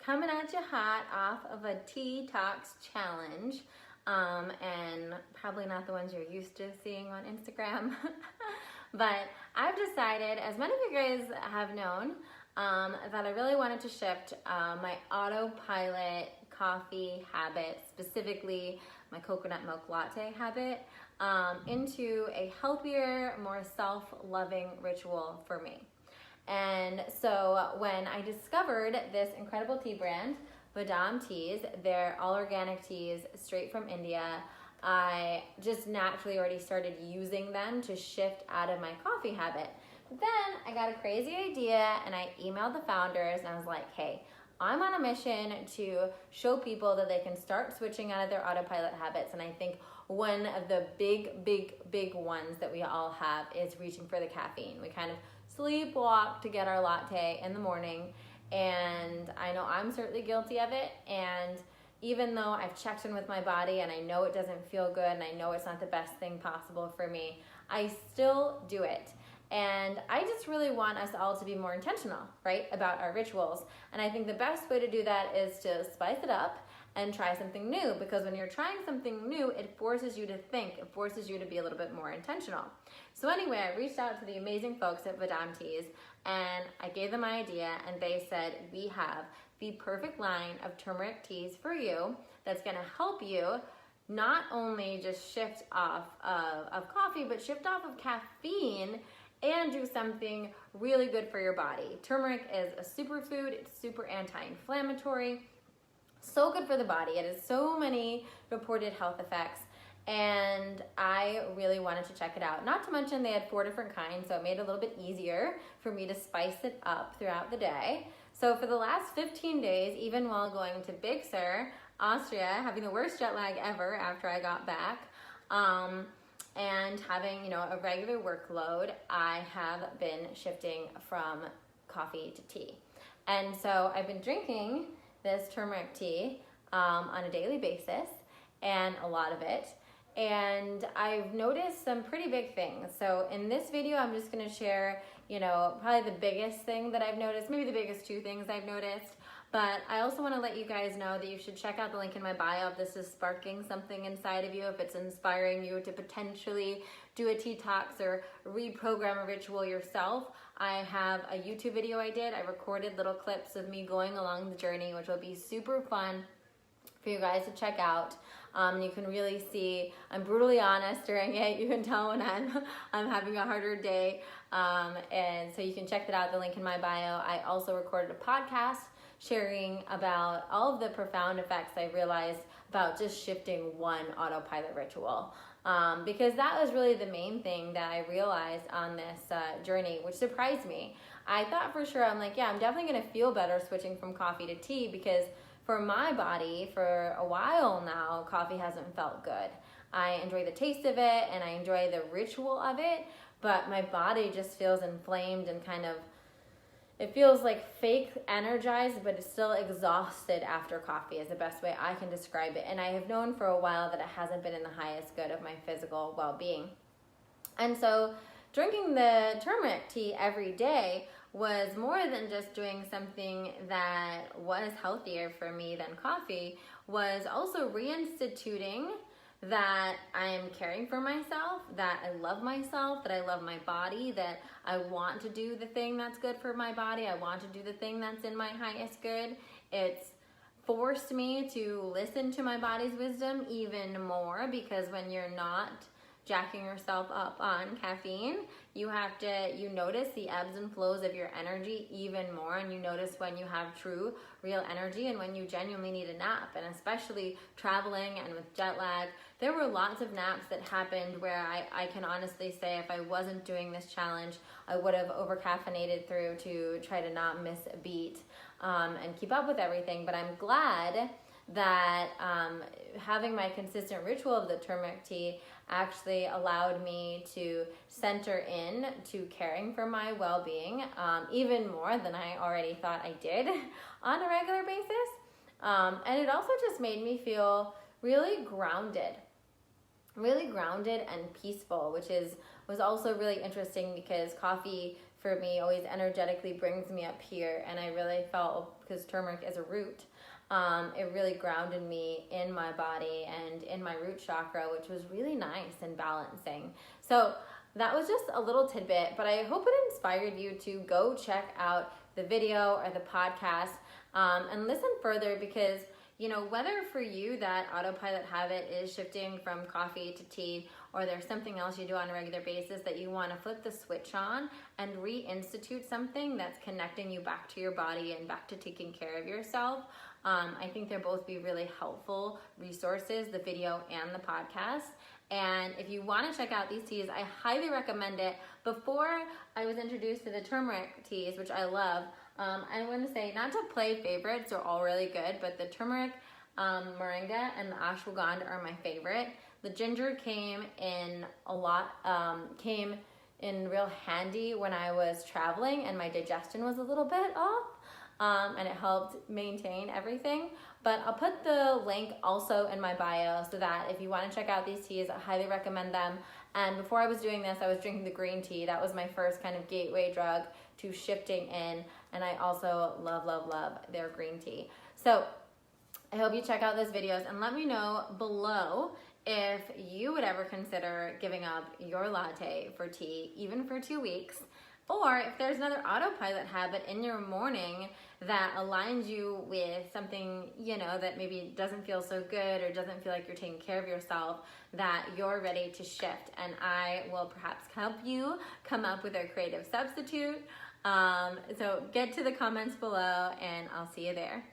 coming at you hot off of a Detox challenge, and probably not the ones you're used to seeing on Instagram. But I've decided, as many of you guys have known, that I really wanted to shift my autopilot coffee habit, specifically my coconut milk latte habit, into a healthier, more self-loving ritual for me. And so when I discovered this incredible tea brand, VAHDAM teas, they're all organic teas straight from India, I just naturally already started using them to shift out of my coffee habit. But then I got a crazy idea and I emailed the founders and I was like, hey, I'm on a mission to show people that they can start switching out of their autopilot habits. And I think one of the big ones that we all have is reaching for the caffeine. We kind of sleepwalk to get our latte in the morning, and I know I'm certainly guilty of it. And even though I've checked in with my body and I know it doesn't feel good and I know it's not the best thing possible for me, I still do it. And I just really want us all to be more intentional, right, about our rituals. And I think the best way to do that is to spice it up and try something new, because when you're trying something new, it forces you to think, it forces you to be a little bit more intentional. So anyway, I reached out to the amazing folks at VAHDAM Teas and I gave them my idea, and they said, we have the perfect line of turmeric teas for you that's gonna help you not only just shift off of coffee, but shift off of caffeine and do something really good for your body. Turmeric is a superfood, it's super anti-inflammatory, so good for the body. It has so many reported health effects, and I really wanted to check it out. Not to mention they had 4 different kinds, so it made it a little bit easier for me to spice it up throughout the day. So for the last 15 days, even while going to Big Sur, Austria, having the worst jet lag ever after I got back, and having, a regular workload, I have been shifting from coffee to tea. And so I've been drinking this turmeric tea on a daily basis, and a lot of it. And I've noticed some pretty big things. So in this video, I'm just gonna share, probably the biggest thing that I've noticed, maybe the biggest 2 things I've noticed. But I also want to let you guys know that you should check out the link in my bio if this is sparking something inside of you, if it's inspiring you to potentially do a detox or reprogram a ritual yourself. I have a YouTube video I did. I recorded little clips of me going along the journey, which will be super fun for you guys to check out. You can really see I'm brutally honest during it. You can tell when I'm having a harder day, and so you can check that out, the link in my bio. I also recorded a podcast sharing about all of the profound effects I realized about just shifting one autopilot ritual, because that was really the main thing that I realized on this journey, which surprised me. I thought for sure, I'm like, yeah, I'm definitely gonna feel better switching from coffee to tea, because for my body, for a while now, coffee hasn't felt good. I enjoy the taste of it and I enjoy the ritual of it, but my body just feels inflamed and kind of, it feels like fake energized, but it's still exhausted after coffee is the best way I can describe it. And I have known for a while that it hasn't been in the highest good of my physical well-being. And so drinking the turmeric tea every day was more than just doing something that was healthier for me than coffee, was also reinstituting that I'm caring for myself, that I love myself, that I love my body, that I want to do the thing that's good for my body, I want to do the thing that's in my highest good. It's forced me to listen to my body's wisdom even more, because when you're not jacking yourself up on caffeine, you notice the ebbs and flows of your energy even more, and you notice when you have true, real energy and when you genuinely need a nap. And especially traveling and with jet lag, there were lots of naps that happened where I can honestly say if I wasn't doing this challenge, I would have over-caffeinated through to try to not miss a beat and keep up with everything. But I'm glad that having my consistent ritual of the turmeric tea actually allowed me to center in to caring for my well-being even more than I already thought I did on a regular basis. And it also just made me feel really grounded and peaceful, which was also really interesting, because coffee for for me always energetically brings me up here, and I really felt, because turmeric is a root, it really grounded me in my body and in my root chakra, which was really nice and balancing. So that was just a little tidbit, but I hope it inspired you to go check out the video or the podcast and listen further, because you know, whether for you that autopilot habit is shifting from coffee to tea, or there's something else you do on a regular basis that you want to flip the switch on and reinstitute something that's connecting you back to your body and back to taking care of yourself, I think they'll both be really helpful resources, the video and the podcast. And if you want to check out these teas, I highly recommend it. Before I was introduced to the turmeric teas, which I love, I want to say, not to play favorites, they're all really good, but the turmeric, moringa, and the ashwagandha are my favorite. The ginger came in real handy when I was traveling and my digestion was a little bit off, and it helped maintain everything. But I'll put the link also in my bio, so that if you want to check out these teas, I highly recommend them. And before I was doing this, I was drinking the green tea. That was my first kind of gateway drug to shifting in, and I also love, love, love their green tea. So I hope you check out those videos and let me know below if you would ever consider giving up your latte for tea, even for 2 weeks, or if there's another autopilot habit in your morning that aligns you with something, you know, that maybe doesn't feel so good or doesn't feel like you're taking care of yourself, that you're ready to shift. And I will perhaps help you come up with a creative substitute. So get to the comments below and I'll see you there.